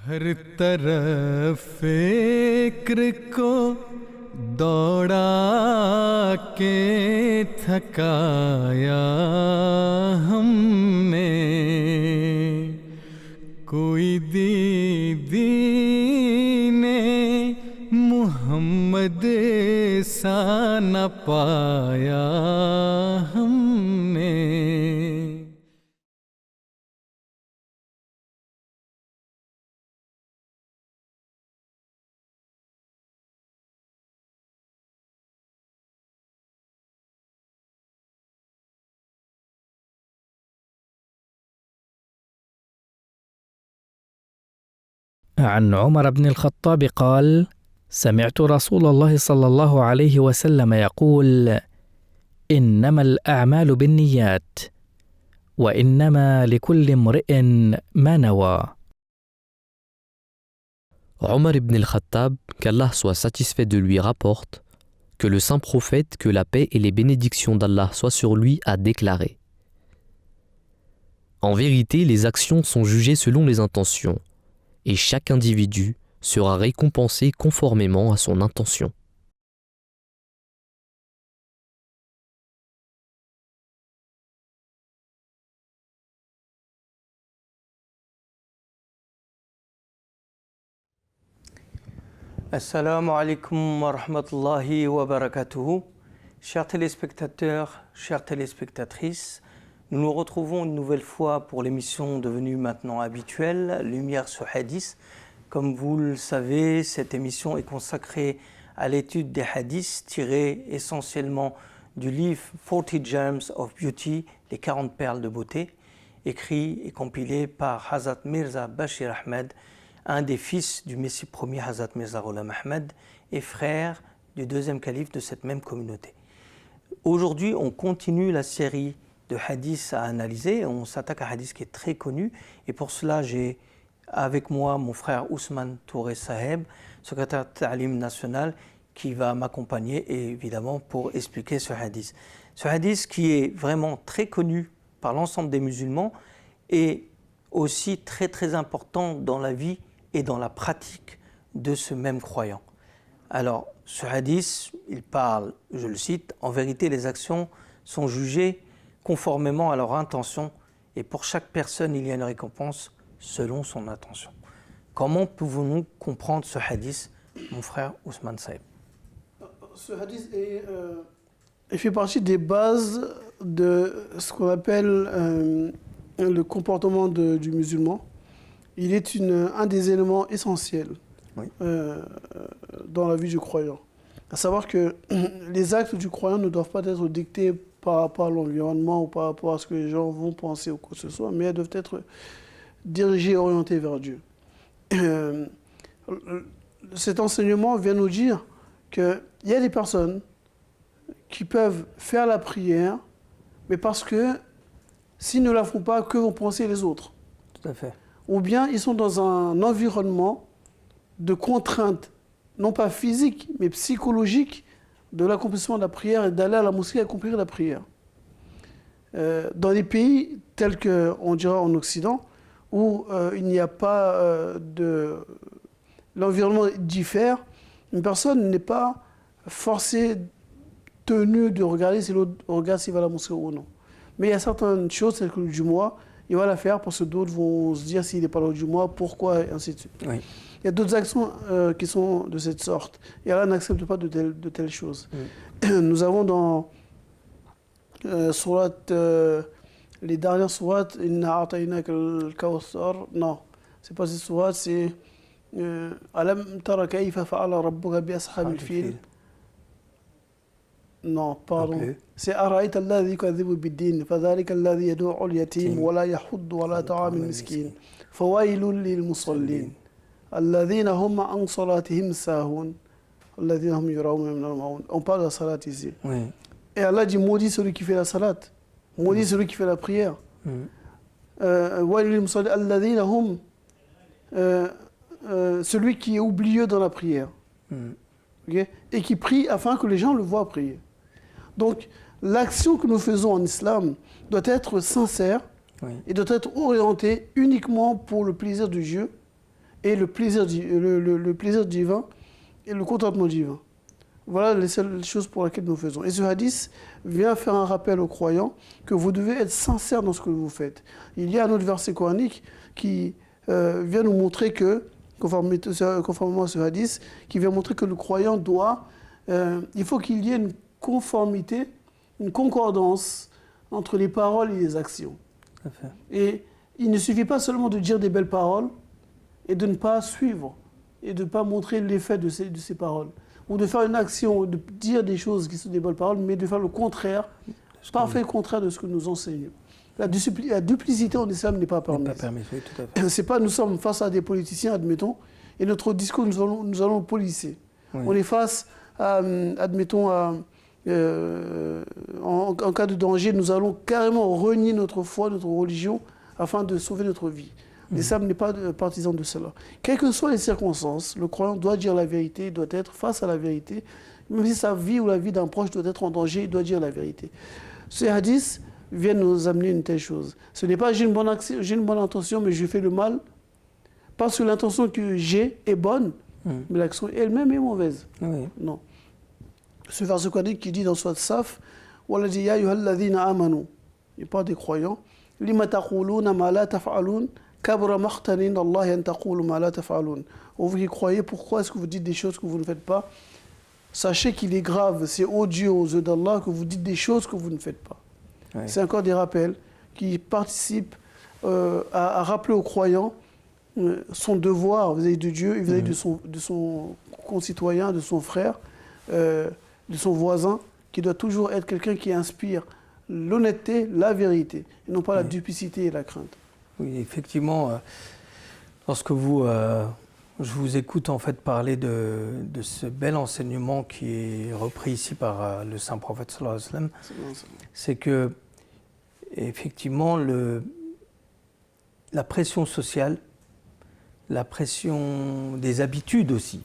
हर तरफ फिक्र को दौड़ा के थकाया हमने, कोई दीदी ने मोहम्मद सा न पाया हमने। عن عمر بن الخطاب قال: سمعت رسول الله صلى الله عليه وسلم يقول: إنما الأعمال بالنيات وإنما لكل امرئ ما نوى. Omar ibn al-Khattab, qu'Allah soit satisfait de lui, rapporte que le saint prophète, que la paix et les bénédictions d'Allah soient sur lui, a déclaré: En vérité, les actions sont jugées selon les intentions, et chaque individu sera récompensé conformément à son intention. Assalamu alaikum wa rahmatullahi wa barakatuhu. Chers téléspectateurs, chères téléspectatrices, nous nous retrouvons une nouvelle fois pour l'émission devenue maintenant habituelle, Lumière sur Hadith. Comme vous le savez, cette émission est consacrée à l'étude des hadiths tirés essentiellement du livre 40 Gems of Beauty, les 40 perles de beauté, écrit et compilé par Hazrat Mirza Bashir Ahmed, un des fils du Messie premier Hazrat Mirza Ghulam Ahmed et frère du deuxième calife de cette même communauté. Aujourd'hui, on continue la série de hadiths à analyser. On s'attaque à un hadith qui est très connu. Et pour cela, j'ai avec moi mon frère Ousmane Touré Saheb, secrétaire Ta'lim national, qui va m'accompagner évidemment pour expliquer ce hadith. Ce hadith qui est vraiment très connu par l'ensemble des musulmans et aussi très très important dans la vie et dans la pratique de ce même croyant. Alors, ce hadith, il parle, je le cite, « En vérité, les actions sont jugées conformément à leur intention et pour chaque personne, il y a une récompense selon son intention. » Comment pouvons-nous comprendre ce hadith, mon frère Ousmane Saïb? Ce hadith il fait partie des bases de ce qu'on appelle le comportement du musulman. Il est un des éléments essentiels dans la vie du croyant. À savoir que les actes du croyant ne doivent pas être dictés par rapport à l'environnement ou par rapport à ce que les gens vont penser ou quoi que ce soit, mais elles doivent être dirigées et orientées vers Dieu. Cet enseignement vient nous dire qu'il y a des personnes qui peuvent faire la prière, mais parce que s'ils ne la font pas, que vont penser les autres? Tout à fait. Ou bien ils sont dans un environnement de contraintes, non pas physiques, mais psychologiques, de l'accomplissement de la prière et d'aller à la mosquée accomplir la prière. Dans des pays tels qu'on dira en Occident, où il n'y a pas l'environnement diffère, une personne n'est pas forcée, tenue de regarder si l'autre regarde s'il va à la mosquée ou non. Mais il y a certaines choses, telles que le Jumu'ah, il va la faire parce que d'autres vont se dire s'il n'est pas là au Jumu'ah, pourquoi, et ainsi de suite. Oui. Il y a d'autres actions qui sont de cette sorte. Et Allah n'accepte pas de telles choses. Nous avons dans les dernières sourates, Inna a'taynaka al-kawthar, non, c'est pas cette sourate, c'est Alam tara kayfa fa'ala rabbuka bi ashabil fil. Non, pardon. C'est Ara'ayta alladhi yukadhibu bid-din, fadhalika alladhi yad'u al-yatim wa la yahuddu ala ta'am al-miskin. Fawailun lil-musallin. Alladhina hum an salatihim sahun. Alladhina hum yura'una min al-ma'un. On parle de la salat ici. Oui. Et Allah dit maudit celui qui fait la salat. Maudit celui qui fait la prière. Wailun lil-musallin. Alladhina hum celui qui est oublieux dans la prière. Okay? Et qui prie afin que les gens le voient prier. Donc, l'action que nous faisons en islam doit être sincère et doit être orientée uniquement pour le plaisir de Dieu et le plaisir divin et le contentement divin. Voilà les seules choses pour lesquelles nous faisons. Et ce hadith vient faire un rappel aux croyants que vous devez être sincère dans ce que vous faites. Il y a un autre verset coranique qui vient nous montrer que, conformément à ce hadith, qui vient montrer que le croyant doit, il faut qu'il y ait une conformité, une concordance entre les paroles et les actions. Et il ne suffit pas seulement de dire des belles paroles et de ne pas suivre et de ne pas montrer l'effet de ces paroles. Ou de faire une action, de dire des choses qui sont des bonnes paroles, mais de faire le contraire, parfait contraire de ce que nous enseignons. La duplicité en islam n'est pas permise. Oui, tout à fait. C'est pas nous sommes face à des politiciens, admettons, et notre discours, nous allons le policer. Oui. On est face à, admettons, en cas de danger, nous allons carrément renier notre foi, notre religion, afin de sauver notre vie. L'islam n'est pas partisan de cela. Quelles que soient les circonstances, le croyant doit dire la vérité, doit être face à la vérité. Même si sa vie ou la vie d'un proche doit être en danger, il doit dire la vérité. Ces hadiths viennent nous amener une telle chose. Ce n'est pas j'ai une bonne intention, mais je fais le mal, parce que l'intention que j'ai est bonne, mais l'action elle-même est mauvaise. Oui. Non. Ce verset coranique qui dit dans Sourate Saf, Waladi ya ayyuhalladhina amanu, il parle des croyants, lima taquluna ma la taf'alun. Vous qui croyez, pourquoi est-ce que vous dites des choses que vous ne faites pas? Sachez qu'il est grave, c'est odieux aux yeux d'Allah que vous dites des choses que vous ne faites pas. Oui. C'est encore des rappels qui participent à rappeler aux croyants son devoir vis-à-vis de Dieu et vis-à-vis de son concitoyen, de son frère, de son voisin, qui doit toujours être quelqu'un qui inspire l'honnêteté, la vérité, et non pas la duplicité et la crainte. Oui, effectivement, lorsque je vous écoute en fait parler de ce bel enseignement qui est repris ici par le saint prophète sallallahu alayhi wa sallam, c'est que effectivement la pression sociale, la pression des habitudes aussi,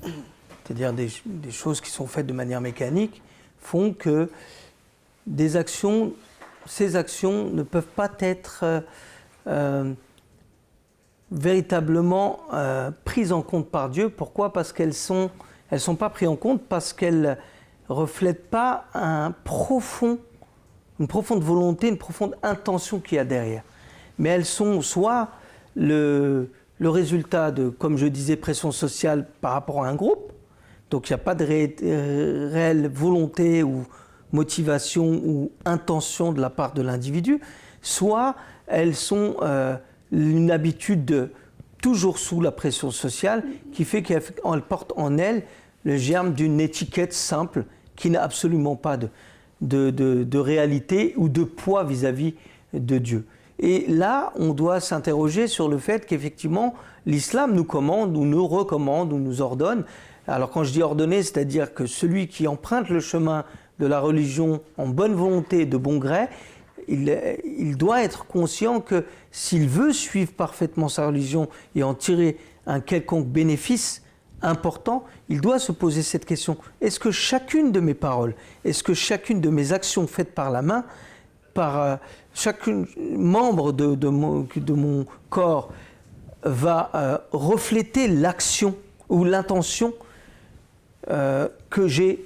c'est-à-dire des choses qui sont faites de manière mécanique, font que ces actions ne peuvent pas être véritablement prises en compte par Dieu. Pourquoi? Parce qu'elles sont pas prises en compte, parce qu'elles reflètent pas une profonde volonté, une profonde intention qu'il y a derrière. Mais elles sont soit le résultat de, comme je disais, pression sociale par rapport à un groupe, donc il n'y a pas de réelle volonté ou motivation ou intention de la part de l'individu, soit elles sont une habitude toujours sous la pression sociale qui fait qu'elle porte en elle le germe d'une étiquette simple qui n'a absolument pas de réalité ou de poids vis-à-vis de Dieu. Et là, on doit s'interroger sur le fait qu'effectivement, l'islam nous commande ou nous recommande ou nous ordonne. Alors quand je dis ordonner, c'est-à-dire que celui qui emprunte le chemin de la religion en bonne volonté et de bon gré, il doit être conscient que s'il veut suivre parfaitement sa religion et en tirer un quelconque bénéfice important, il doit se poser cette question. Est-ce que chacune de mes paroles, est-ce que chacune de mes actions faites par la main, par chacun membre de mon corps va refléter l'action ou l'intention que j'ai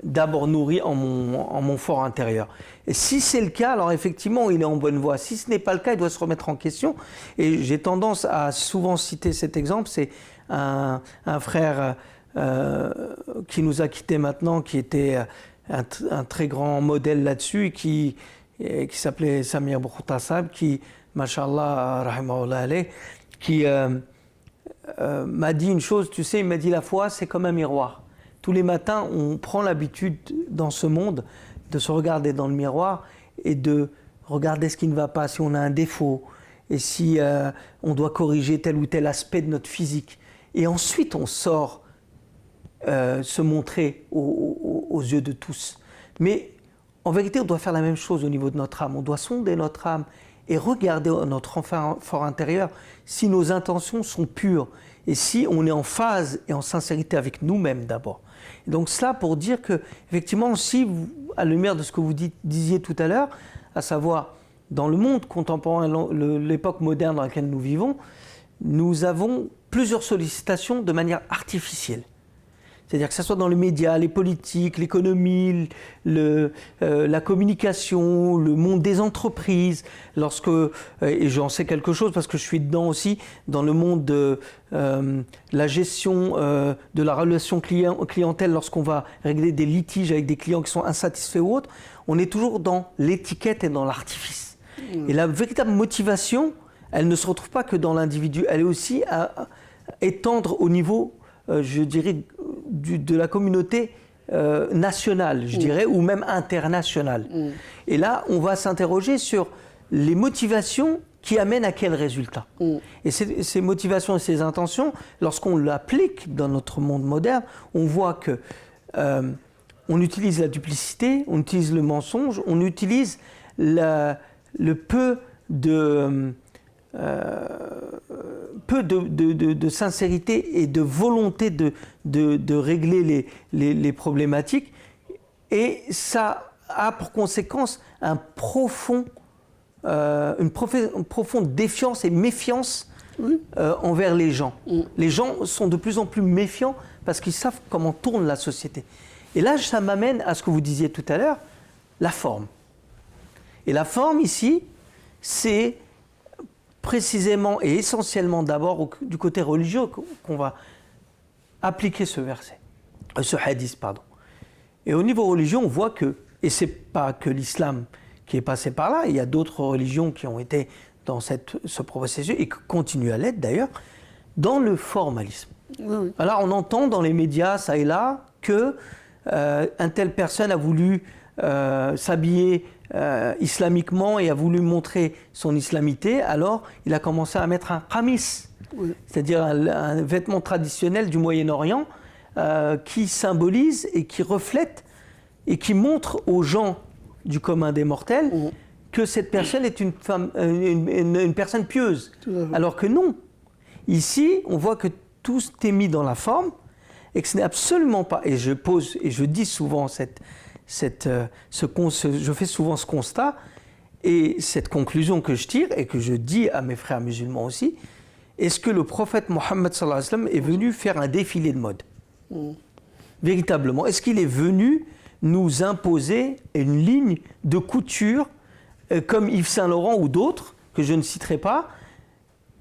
d'abord nourri en mon fort intérieur. Et si c'est le cas, alors effectivement, il est en bonne voie. Si ce n'est pas le cas, il doit se remettre en question. Et j'ai tendance à souvent citer cet exemple. C'est un frère qui nous a quittés maintenant, qui était un très grand modèle là-dessus, qui s'appelait Samir Boukhoutasab, qui, mashallah, rahimahullah alayh, qui m'a dit une chose, tu sais, il m'a dit la foi, c'est comme un miroir. Tous les matins, on prend l'habitude dans ce monde de se regarder dans le miroir et de regarder ce qui ne va pas, si on a un défaut et si on doit corriger tel ou tel aspect de notre physique. Et ensuite, on sort se montrer aux yeux de tous. Mais en vérité, on doit faire la même chose au niveau de notre âme. On doit sonder notre âme et regarder notre fort intérieur si nos intentions sont pures et si on est en phase et en sincérité avec nous-mêmes d'abord. Et donc cela pour dire que, effectivement, si vous, à la lumière de ce que vous disiez tout à l'heure, à savoir dans le monde contemporain, l'époque moderne dans laquelle nous vivons, nous avons plusieurs sollicitations de manière artificielle. C'est-à-dire que ce soit dans les médias, les politiques, l'économie, la communication, le monde des entreprises, et j'en sais quelque chose parce que je suis dedans aussi, dans le monde de la gestion de la relation clientèle, lorsqu'on va régler des litiges avec des clients qui sont insatisfaits ou autres, on est toujours dans l'étiquette et dans l'artifice. Et la véritable motivation, elle ne se retrouve pas que dans l'individu, elle est aussi à étendre au niveau, je dirais, de la communauté nationale, je dirais, ou même internationale. Et là, on va s'interroger sur les motivations qui amènent à quel résultat. Et ces motivations et ces intentions, lorsqu'on l'applique dans notre monde moderne, on voit que on utilise la duplicité, on utilise le mensonge, on utilise le peu de sincérité et de volonté de régler les problématiques, et ça a pour conséquence une profonde défiance et méfiance envers les gens. Les gens sont de plus en plus méfiants parce qu'ils savent comment tourne la société. Et là, ça m'amène à ce que vous disiez tout à l'heure, la forme. Et la forme ici, c'est précisément et essentiellement d'abord du côté religieux qu'on va appliquer ce hadith, pardon. Et au niveau religieux, on voit que, et c'est pas que l'islam qui est passé par là, il y a d'autres religions qui ont été dans ce processus et qui continuent à l'être d'ailleurs, dans le formalisme. Oui. Alors on entend dans les médias, ça et là, que une telle personne a voulu s'habiller islamiquement et a voulu montrer son islamité, alors il a commencé à mettre un qamis, c'est-à-dire un vêtement traditionnel du Moyen-Orient qui symbolise et qui reflète et qui montre aux gens du commun des mortels que cette personne est une personne pieuse. Alors que non. Ici, on voit que tout est mis dans la forme et que ce n'est absolument pas, et je dis souvent je fais souvent ce constat et cette conclusion que je tire et que je dis à mes frères musulmans aussi, est-ce que le prophète Mohammed sallallahu alayhi wa sallam est venu faire un défilé de mode ? Véritablement, est-ce qu'il est venu nous imposer une ligne de couture comme Yves Saint Laurent ou d'autres, que je ne citerai pas,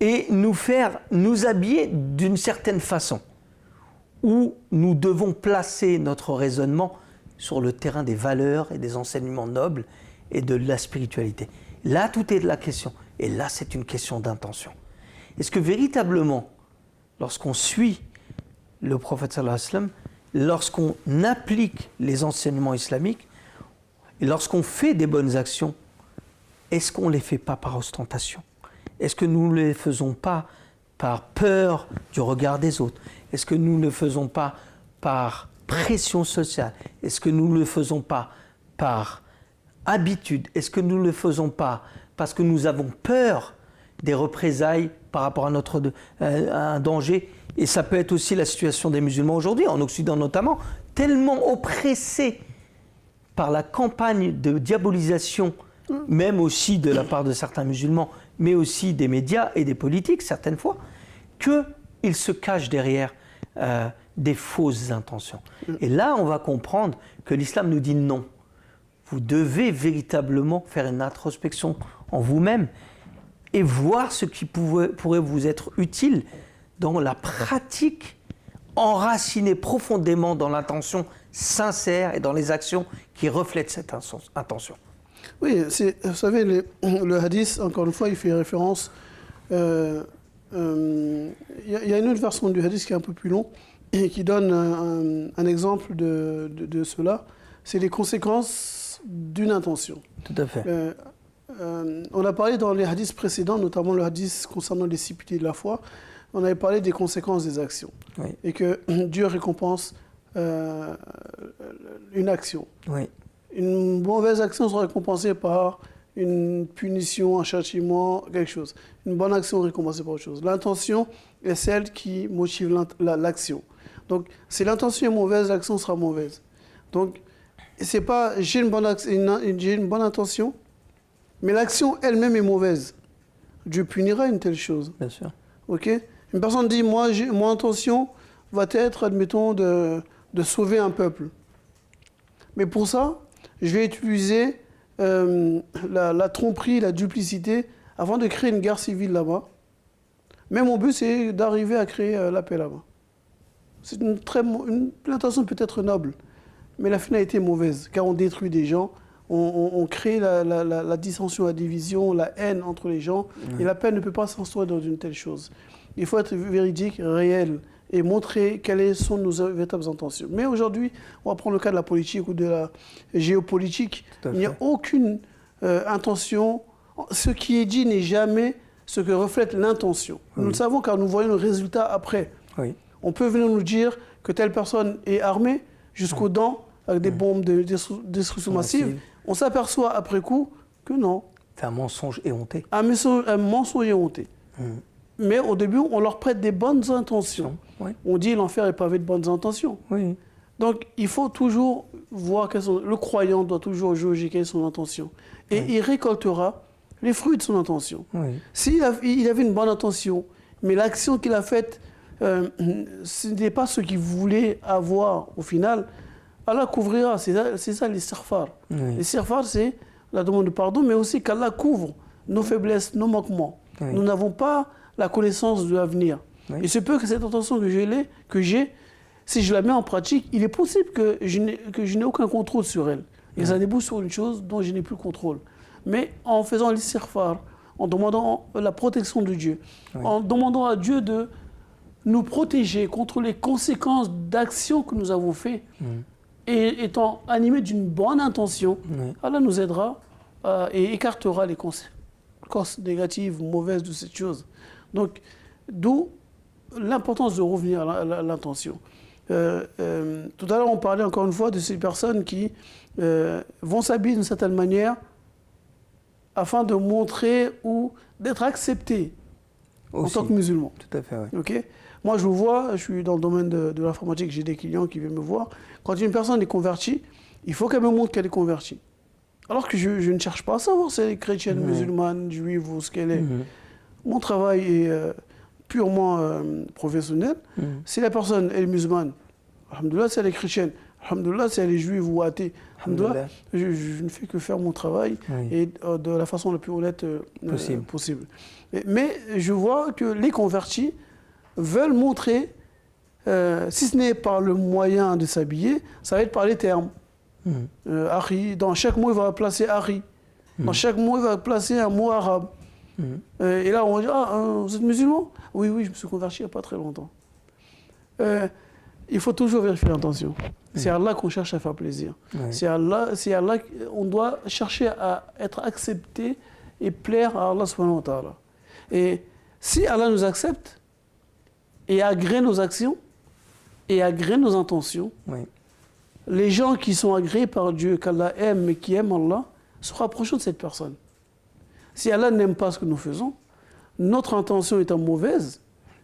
et nous habiller d'une certaine façon, où nous devons placer notre raisonnement sur le terrain des valeurs et des enseignements nobles et de la spiritualité. Là, tout est de la question. Et là, c'est une question d'intention. Est-ce que véritablement, lorsqu'on suit le prophète sallallahu alayhi wa sallam, lorsqu'on applique les enseignements islamiques, et lorsqu'on fait des bonnes actions, est-ce qu'on ne les fait pas par ostentation ? Est-ce que nous ne les faisons pas par peur du regard des autres ? Est-ce que nous ne le faisons pas par pression sociale ? Est-ce que nous ne le faisons pas par habitude ? Est-ce que nous ne le faisons pas parce que nous avons peur des représailles par rapport à un danger ? Et ça peut être aussi la situation des musulmans aujourd'hui, en Occident notamment, tellement oppressés par la campagne de diabolisation, même aussi de la part de certains musulmans, mais aussi des médias et des politiques, certaines fois, qu'ils se cachent derrière des fausses intentions. Et là, on va comprendre que l'islam nous dit non. Vous devez véritablement faire une introspection en vous-même et voir ce qui pourrait vous être utile dans la pratique, enracinée profondément dans l'intention sincère et dans les actions qui reflètent cette intention. Oui, vous savez, le hadith, encore une fois, il fait référence. Il y a une autre version du hadith qui est un peu plus long et qui donne un exemple de cela. C'est les conséquences d'une intention. Tout à fait. On a parlé dans les hadiths précédents, notamment le hadith concernant les 6 piliers de la foi, on avait parlé des conséquences des actions. Oui. Et que Dieu récompense une action. Oui. Une mauvaise action sera récompensée par une punition, un châtiment, quelque chose. Une bonne action récompensée par autre chose. L'intention est celle qui motive l'action. Donc, si l'intention est mauvaise, l'action sera mauvaise. Donc, c'est pas j'ai une bonne intention, mais l'action elle-même est mauvaise. Dieu punira une telle chose. Bien sûr. Ok ? Une personne dit, moi, mon intention va être, admettons, de sauver un peuple. Mais pour ça, je vais utiliser la tromperie, la duplicité, avant de créer une guerre civile là-bas. Mais mon but, c'est d'arriver à créer la paix là-bas. C'est l'intention peut être noble, mais la finalité est mauvaise, car on détruit des gens, on crée la dissension, la division, la haine entre les gens, et la paix ne peut pas s'instaurer dans une telle chose. Il faut être véridique, réel, et montrer quelles sont nos véritables intentions. Mais aujourd'hui, on va prendre le cas de la politique ou de la géopolitique. Il n'y a aucune intention. Ce qui est dit n'est jamais ce que reflète l'intention. Oui. Nous le savons car nous voyons le résultat après. Oui. On peut venir nous dire que telle personne est armée jusqu'aux dents avec des bombes de destruction massive. On s'aperçoit après coup que non. C'est un mensonge éhonté. Un mensonge éhonté. Mais au début, on leur prête des bonnes intentions. Oui. On dit l'enfer est pavé de bonnes intentions. Oui. Donc, il faut toujours voir le croyant doit toujours juger quelle est son intention. Et il récoltera les fruits de son intention. Oui. S'il avait une bonne intention, mais l'action qu'il a faite, ce n'est pas ce qu'il voulait avoir au final, Allah couvrira. C'est ça l'istighfar. Oui. L'istighfar, c'est la demande de pardon, mais aussi qu'Allah couvre nos faiblesses, nos manquements. Oui. Nous n'avons pas la connaissance de l'avenir. Oui. Il se peut que cette intention que j'ai, si je la mets en pratique, il est possible que je n'ai aucun contrôle sur elle. Et ça débouche sur une chose dont je n'ai plus le contrôle. Mais en faisant l'istighfar, en demandant la protection de Dieu, en demandant à Dieu de nous protéger contre les conséquences d'actions que nous avons faites, et étant animés d'une bonne intention, Allah nous aidera et écartera les conséquences négatives, mauvaises de cette chose. Donc, d'où l'importance de revenir à l'intention. Tout à l'heure, on parlait encore une fois de ces personnes qui vont s'habiller d'une certaine manière afin de montrer ou d'être acceptés en tant que musulmans. Tout à fait, oui. Okay. Moi, je vous vois, je suis dans le domaine de l'informatique, j'ai des clients qui viennent me voir. Quand une personne est convertie, il faut qu'elle me montre qu'elle est convertie. Alors que je ne cherche pas à savoir si elle est chrétienne, musulmane, juive ou ce qu'elle est. Mon travail est purement professionnel. Si la personne est musulmane, alhamdoulilah, si elle est chrétienne, alhamdoulilah, si elle est juive ou athée, alhamdoulilah, je ne fais que faire mon travail et de la façon la plus honnête possible. Mais je vois que les convertis veulent montrer, si ce n'est par le moyen de s'habiller, ça va être par les termes. Ari, dans chaque mot, il va placer Ari. Dans chaque mot, il va placer un mot arabe. Et là, on va dire, vous êtes musulman? Oui, je me suis converti il n'y a pas très longtemps. Il faut toujours vérifier l'intention. C'est Allah qu'on cherche à faire plaisir. C'est Allah, on doit chercher à être accepté et plaire à Allah subhanahu wa ta'ala. Et si Allah nous accepte et agrée nos actions et agrée nos intentions, les gens qui sont agréés par Dieu, qu'Allah aime et qui aiment Allah, se rapprochent de cette personne. Si Allah n'aime pas ce que nous faisons, notre intention étant mauvaise,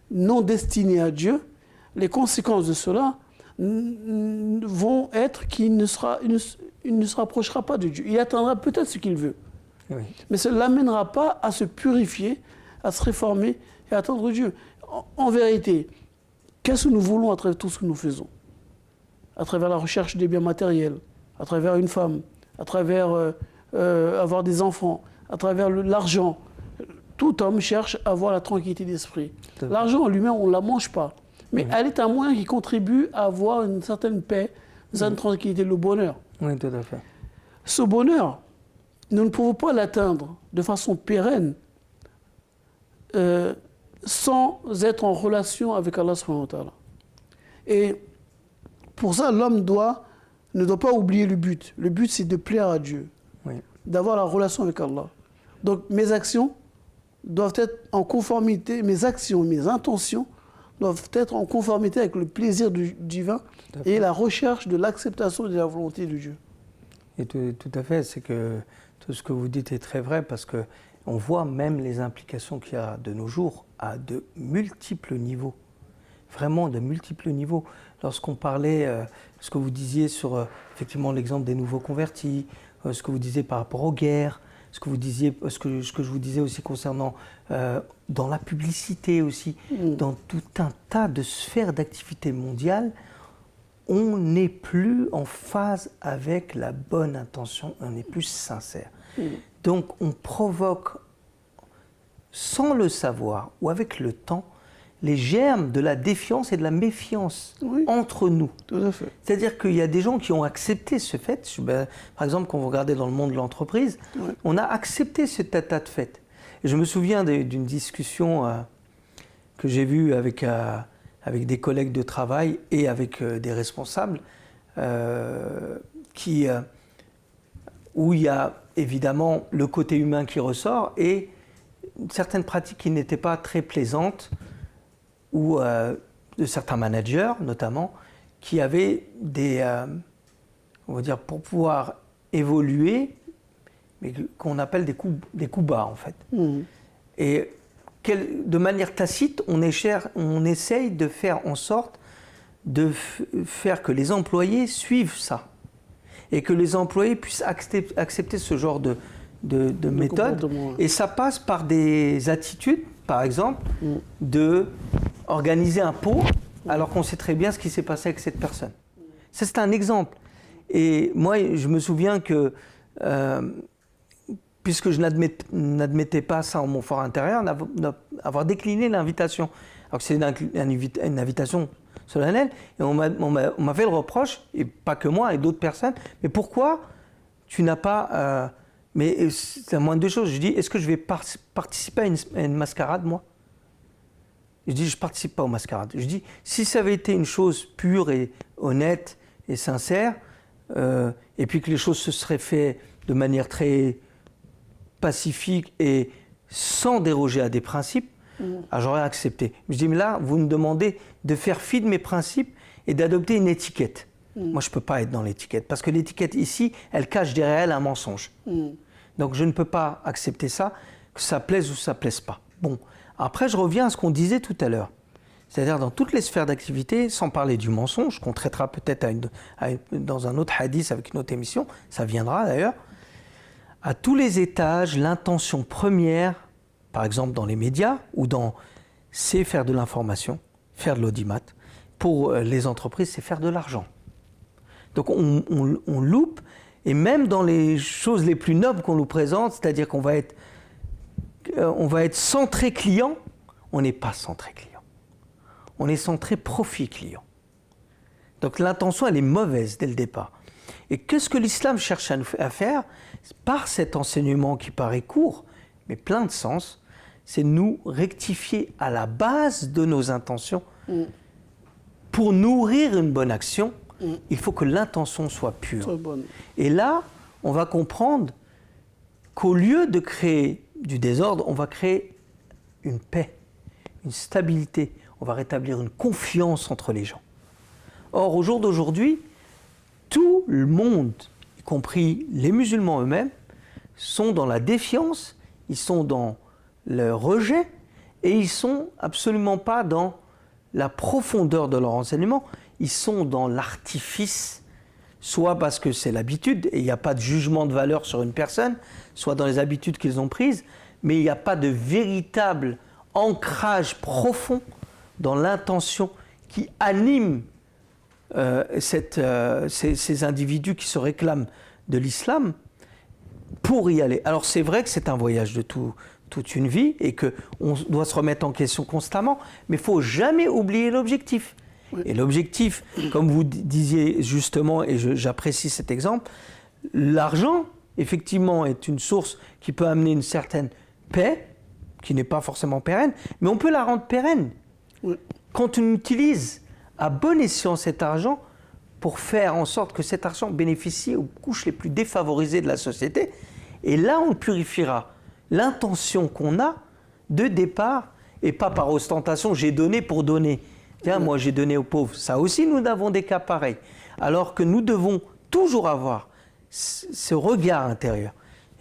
non destinée à Dieu, les conséquences de cela vont être qu'il ne se rapprochera pas de Dieu. Il atteindra peut-être ce qu'il veut. Mais cela ne l'amènera pas à se purifier, à se réformer et à attendre Dieu. En vérité, qu'est-ce que nous voulons à travers tout ce que nous faisons? À travers la recherche des biens matériels, à travers une femme, à travers avoir des enfants, à travers l'argent. Tout homme cherche à avoir la tranquillité d'esprit. L'argent en lui-même, on ne la mange pas. Mais elle est un moyen qui contribue à avoir une certaine paix, une certaine tranquillité, le bonheur. Oui, tout à fait. Ce bonheur, nous ne pouvons pas l'atteindre de façon pérenne sans être en relation avec Allah subhanahu wa ta'ala. Et pour ça, l'homme ne doit pas oublier le but. Le but, c'est de plaire à Dieu, d'avoir la relation avec Allah. Donc mes actions doivent être en conformité, mes actions, mes intentions doivent être en conformité avec le plaisir du divin et la recherche de l'acceptation de la volonté de Dieu. Et tout à fait, c'est que tout ce que vous dites est très vrai parce qu'on voit même les implications qu'il y a de nos jours à de multiples niveaux. Vraiment de multiples niveaux. Lorsqu'on parlait, ce que vous disiez sur effectivement l'exemple des nouveaux convertis, ce que vous disiez par rapport aux guerres, ce que vous disiez, ce que je vous disais aussi concernant dans la publicité aussi, dans tout un tas de sphères d'activité mondiale, on n'est plus en phase avec la bonne intention, on n'est plus sincère. Donc on provoque, sans le savoir ou avec le temps, les germes de la défiance et de la méfiance entre nous. Tout à fait. C'est-à-dire qu'il y a des gens qui ont accepté ce fait. Par exemple, quand vous regardez dans le monde de l'entreprise, on a accepté ce tas de fait. Et je me souviens d'une discussion que j'ai vue avec des collègues de travail et avec des responsables, où il y a évidemment le côté humain qui ressort et certaines pratiques qui n'étaient pas très plaisantes, ou de certains managers notamment, qui avaient on va dire, pour pouvoir évoluer, mais qu'on appelle des coups bas en fait. Et de manière tacite, on essaye de faire en sorte de faire que les employés suivent ça, et que les employés puissent accepter ce genre de méthode. Et ça passe par des attitudes, par exemple, de organiser un pot alors qu'on sait très bien ce qui s'est passé avec cette personne. Ça, c'est un exemple. Et moi, je me souviens que, puisque je n'admettais pas ça en mon fort intérieur, avoir décliné l'invitation. Alors que c'est une invitation solennelle, et on m'a fait le reproche, et pas que moi, et d'autres personnes, mais pourquoi tu n'as pas... mais c'est la moindre des choses. Je dis, est-ce que je vais participer à une mascarade, moi ? Je dis, je ne participe pas aux mascarades. Je dis, si ça avait été une chose pure et honnête et sincère, et puis que les choses se seraient faites de manière très pacifique et sans déroger à des principes, j'aurais accepté. Je dis, mais là, vous me demandez de faire fi de mes principes et d'adopter une étiquette. Moi, je ne peux pas être dans l'étiquette, parce que l'étiquette ici, elle cache derrière elle un mensonge. Donc, je ne peux pas accepter ça, que ça plaise ou ça ne plaise pas. Bon. Après, je reviens à ce qu'on disait tout à l'heure. C'est-à-dire dans toutes les sphères d'activité, sans parler du mensonge, qu'on traitera peut-être dans un autre hadith avec une autre émission, ça viendra d'ailleurs. À tous les étages, l'intention première, par exemple dans les médias ou c'est faire de l'information, faire de l'audimat. Pour les entreprises, c'est faire de l'argent. Donc on loupe, et même dans les choses les plus nobles qu'on nous présente, c'est-à-dire qu'on va être centré client, on n'est pas centré client. On est centré profit client. Donc l'intention, elle est mauvaise dès le départ. Et qu'est-ce que l'islam cherche à faire par cet enseignement qui paraît court, mais plein de sens, c'est nous rectifier à la base de nos intentions. Pour nourrir une bonne action, il faut que l'intention soit pure. Et là, on va comprendre qu'au lieu de créer du désordre, on va créer une paix, une stabilité, on va rétablir une confiance entre les gens. Or, au jour d'aujourd'hui, tout le monde, y compris les musulmans eux-mêmes, sont dans la défiance, ils sont dans le rejet, et ils ne sont absolument pas dans la profondeur de leur enseignement, ils sont dans l'artifice, soit parce que c'est l'habitude, et il n'y a pas de jugement de valeur sur une personne, soit dans les habitudes qu'ils ont prises, mais il n'y a pas de véritable ancrage profond dans l'intention qui anime ces individus qui se réclament de l'islam pour y aller. Alors c'est vrai que c'est un voyage de toute une vie et qu'on doit se remettre en question constamment, mais il ne faut jamais oublier l'objectif. Et l'objectif, comme vous disiez justement, et j'apprécie cet exemple, l'argent, effectivement, est une source qui peut amener une certaine paix, qui n'est pas forcément pérenne, mais on peut la rendre pérenne. Quand on utilise à bon escient cet argent pour faire en sorte que cet argent bénéficie aux couches les plus défavorisées de la société, et là on purifiera l'intention qu'on a de départ, et pas par ostentation, j'ai donné pour donner. Tiens, moi j'ai donné aux pauvres. Ça aussi, nous avons des cas pareils. Alors que nous devons toujours avoir ce regard intérieur.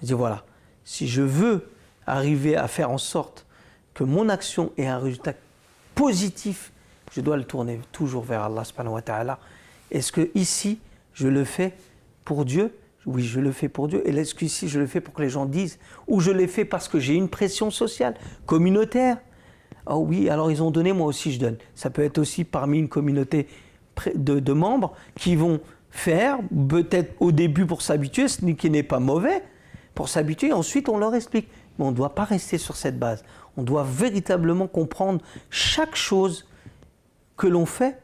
Je dis voilà, si je veux arriver à faire en sorte que mon action ait un résultat positif, je dois le tourner toujours vers Allah subhanahu wa ta'ala. Est-ce que ici, je le fais pour Dieu? Oui, je le fais pour Dieu. Et l'excuse-ci, je le fais pour que les gens disent. Ou je l'ai fait parce que j'ai une pression sociale, communautaire. Oh oui, alors ils ont donné, moi aussi je donne. Ça peut être aussi parmi une communauté de membres qui vont faire, peut-être au début pour s'habituer, ce qui n'est pas mauvais, pour s'habituer. Ensuite, on leur explique. Mais on ne doit pas rester sur cette base. On doit véritablement comprendre chaque chose que l'on fait.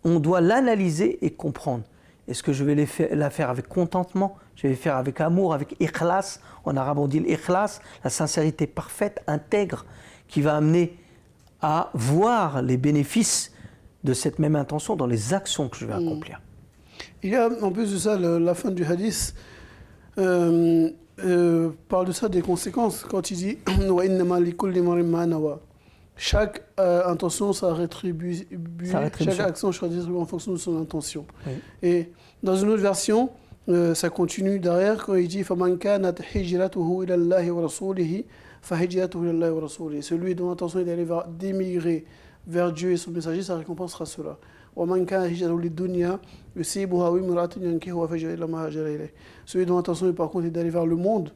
On doit l'analyser et comprendre. Est-ce que je vais la faire avec contentement? Je vais la faire avec amour, avec ikhlas. En arabe, on dit l'ikhlas, la sincérité parfaite, intègre, qui va amener à voir les bénéfices de cette même intention dans les actions que je vais accomplir. Il y a en plus de ça, la fin du hadith parle de ça, des conséquences. Quand il dit « Wa innama likulli imri'in ma nawa » chaque intention, ça rétribue. Chaque action sera distribuée en fonction de son intention. Oui. Et dans une autre version, ça continue derrière quand il dit فَمَنْ كَانَتْ هِجْرَتُهُ إِلَى اللَّهِ وَرَسُولِهِ فَهِجْرَتُهُ إِلَى اللَّهِ وَرَسُولِهِ. Celui dont l'intention est d'émigrer vers Dieu et son messager, sa récompense sera cela. وَمَنْ كَانَتْ هِجْرَتُهُ لِلدُّنْيَا يُصِيبُهَا وَامْرَأَةٌ يَنكِحُهَا فَهِجْرَتُهُ إِلَى مَا هَاجَرَ إِلَيْهِ. Celui dont l'intention est par contre d'aller vers le monde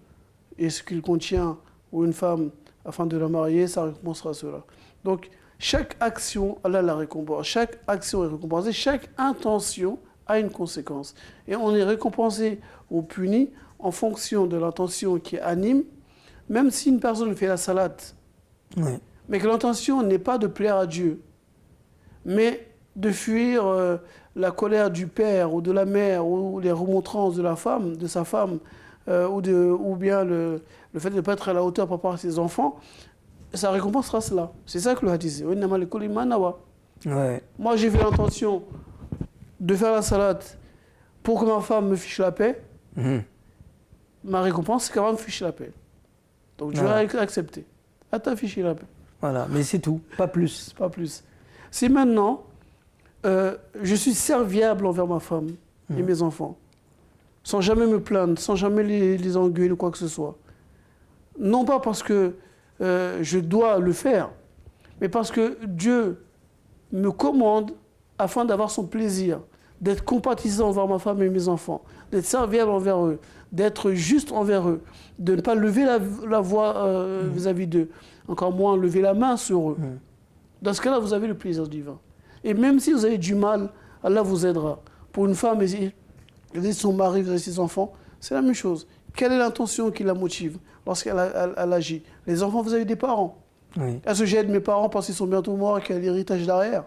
et ce qu'il contient, ou une femme, afin de la marier, sa récompense sera cela. Donc, chaque action, Allah la récompense. Chaque action est récompensée. Chaque intention a une conséquence. Et on est récompensé ou puni en fonction de l'intention qui anime, même si une personne fait la salade, oui, mais que l'intention n'est pas de plaire à Dieu, mais de fuir la colère du père ou de la mère ou les remontrances de la femme, de sa femme, ou bien le fait de ne pas être à la hauteur par rapport à ses enfants, sa récompense sera cela. C'est ça que le hadith dit. Ouais. Moi, j'ai fait l'intention de faire la salade pour que ma femme me fiche la paix. Ma récompense, c'est qu'elle va me ficher la paix. Donc, je vais accepter. Elle t'a fiché la paix. Voilà, mais c'est tout, pas plus. Pas plus. Si maintenant, je suis serviable envers ma femme et mes enfants, sans jamais me plaindre, sans jamais les engueuler ou quoi que ce soit, non pas parce que je dois le faire, mais parce que Dieu me commande afin d'avoir son plaisir, d'être compatissant envers ma femme et mes enfants, d'être serviable envers eux, d'être juste envers eux, de ne pas lever la voix vis-à-vis d'eux, encore moins lever la main sur eux. Dans ce cas-là, vous avez le plaisir divin. Et même si vous avez du mal, Allah vous aidera. Pour une femme, vis-à-vis de son mari, vis-à-vis de ses enfants, c'est la même chose. Quelle est l'intention qui la motive lorsqu'elle agit? Les enfants, vous avez des parents. Oui. Est-ce que j'aide mes parents parce qu'ils sont bientôt morts et qu'il y a l'héritage derrière?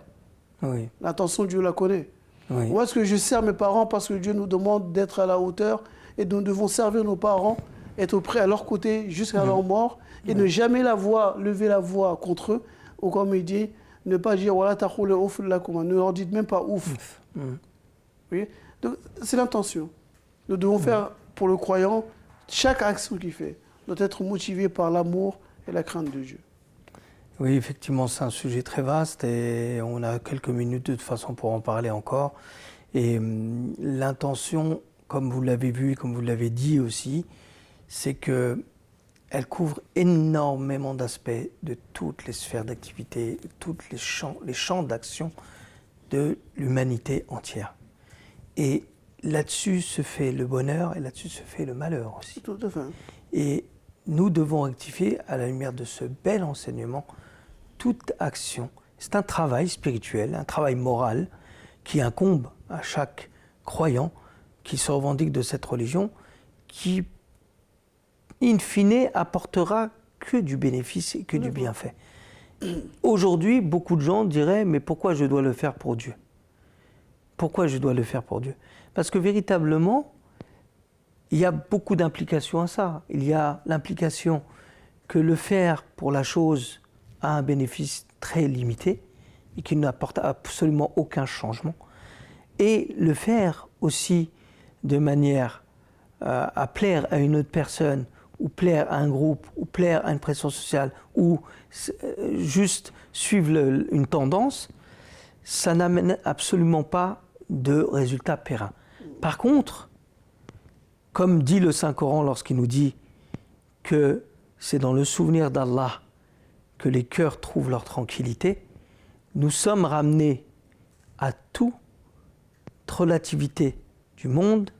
Oui. L'intention, Dieu la connaît. Oui. Ou est-ce que je sers mes parents parce que Dieu nous demande d'être à la hauteur et nous devons servir nos parents, être prêts à leur côté jusqu'à leur mort et ne jamais lever la voix contre eux, ou comme il dit, ne pas dire voilà taqulu ouf lakum, ne leur dites même pas ouf. Oui. Donc c'est l'intention. Nous devons faire pour le croyant, chaque action qu'il fait doit être motivée par l'amour et la crainte de Dieu. Oui, effectivement, c'est un sujet très vaste et on a quelques minutes de toute façon pour en parler encore. Et l'intention, comme vous l'avez vu et comme vous l'avez dit aussi, c'est qu'elle couvre énormément d'aspects de toutes les sphères d'activité, tous les champs d'action de l'humanité entière. Et là-dessus se fait le bonheur et là-dessus se fait le malheur aussi. Tout à fait. Et nous devons rectifier, à la lumière de ce bel enseignement, toute action. C'est un travail spirituel, un travail moral qui incombe à chaque croyant qui se revendique de cette religion, qui, in fine, apportera que du bénéfice et que du bienfait. Aujourd'hui, beaucoup de gens diraient « mais pourquoi je dois le faire pour Dieu ?» Pourquoi je dois le faire pour Dieu? Parce que véritablement, il y a beaucoup d'implications à ça. Il y a l'implication que le faire pour la chose a un bénéfice très limité et qui n'apporte absolument aucun changement. Et le faire aussi de manière à plaire à une autre personne, ou plaire à un groupe, ou plaire à une pression sociale, ou juste suivre une tendance, ça n'amène absolument pas de résultats pérennes. Par contre, comme dit le Saint-Coran lorsqu'il nous dit que c'est dans le souvenir d'Allah que les cœurs trouvent leur tranquillité, nous sommes ramenés à toute relativité du monde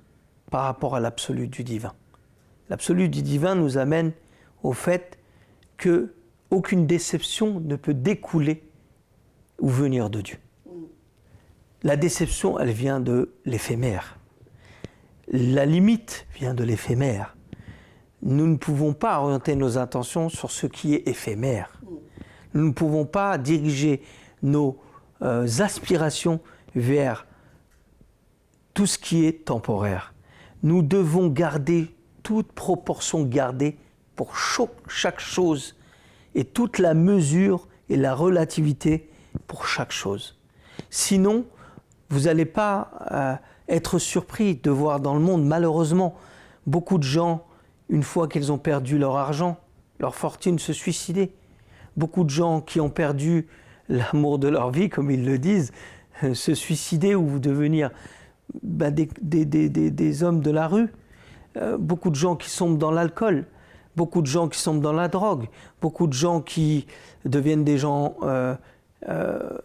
par rapport à l'absolu du divin. L'absolu du divin nous amène au fait que aucune déception ne peut découler ou venir de Dieu. La déception, elle vient de l'éphémère. La limite vient de l'éphémère. Nous ne pouvons pas orienter nos intentions sur ce qui est éphémère. Nous ne pouvons pas diriger nos aspirations vers tout ce qui est temporaire. Nous devons garder toute proportion gardée pour chaque chose et toute la mesure et la relativité pour chaque chose. Sinon, vous n'allez pas être surpris de voir dans le monde, malheureusement, beaucoup de gens, une fois qu'ils ont perdu leur argent, leur fortune, se suicider. Beaucoup de gens qui ont perdu l'amour de leur vie, comme ils le disent, se suicider ou devenir des hommes de la rue. Beaucoup de gens qui sombrent dans l'alcool, beaucoup de gens qui sombrent dans la drogue, beaucoup de gens qui deviennent des gens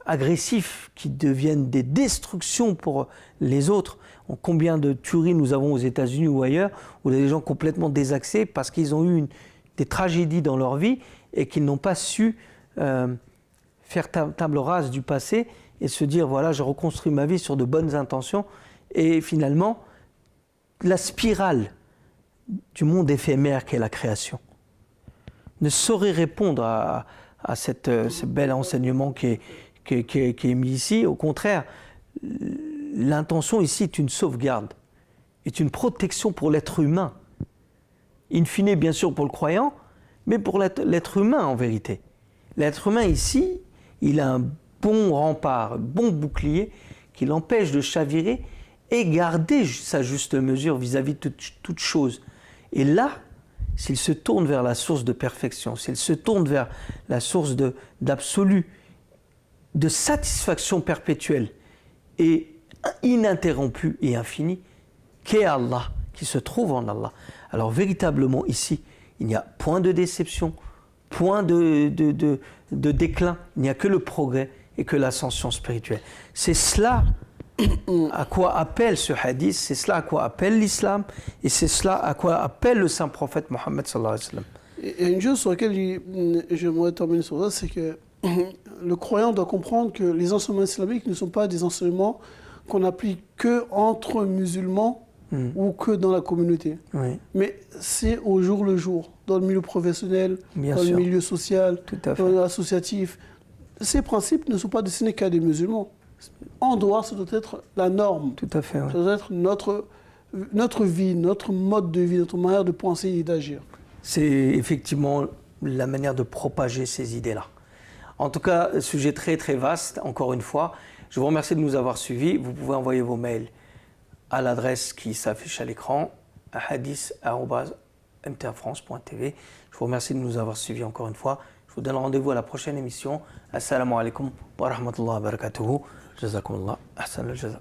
agressifs, qui deviennent des destructions pour les autres. Combien de tueries nous avons aux États-Unis ou ailleurs, où il y a des gens complètement désaxés parce qu'ils ont eu des tragédies dans leur vie et qu'ils n'ont pas su faire table rase du passé et se dire voilà, je reconstruis ma vie sur de bonnes intentions. Et finalement, la spirale du monde éphémère qu'est la création ne saurait répondre à ce bel enseignement qui est mis ici. Au contraire, l'intention ici est une sauvegarde, est une protection pour l'être humain. In fine, bien sûr, pour le croyant, mais pour l'être humain en vérité. L'être humain ici, il a un bon rempart, un bon bouclier qui l'empêche de chavirer et garder sa juste mesure vis-à-vis de toute chose. Et là, s'il se tourne vers la source de perfection, s'il se tourne vers la source d'absolu, de satisfaction perpétuelle et ininterrompue et infinie, qu'est Allah, qui se trouve en Allah. Alors véritablement ici, il n'y a point de déception, point de déclin, il n'y a que le progrès et que l'ascension spirituelle. C'est cela à quoi appelle ce hadith, c'est cela à quoi appelle l'islam et c'est cela à quoi appelle le saint prophète Mohammed sallallahu alayhi wa sallam. Et une chose sur laquelle j'aimerais terminer sur ça, c'est que le croyant doit comprendre que les enseignements islamiques ne sont pas des enseignements qu'on applique que entre musulmans ou que dans la communauté. Oui. Mais c'est au jour le jour, dans le milieu professionnel, Bien dans sûr. le milieu social, Tout à fait. dans l'associatif. Ces principes ne sont pas destinés qu'à des musulmans. En dehors, ça doit être la norme. Tout à fait, oui. Ça doit être notre vie, notre mode de vie, notre manière de penser et d'agir. C'est effectivement la manière de propager ces idées-là. En tout cas, sujet très très vaste, encore une fois. Je vous remercie de nous avoir suivis. Vous pouvez envoyer vos mails à l'adresse qui s'affiche à l'écran, hadith@mtafrance.tv. Je vous remercie de nous avoir suivis encore une fois. Je vous donne rendez-vous à la prochaine émission. Assalamu alaikum wa rahmatullahi wa barakatuhu. Jazakumullah. Ahsan al-jaza.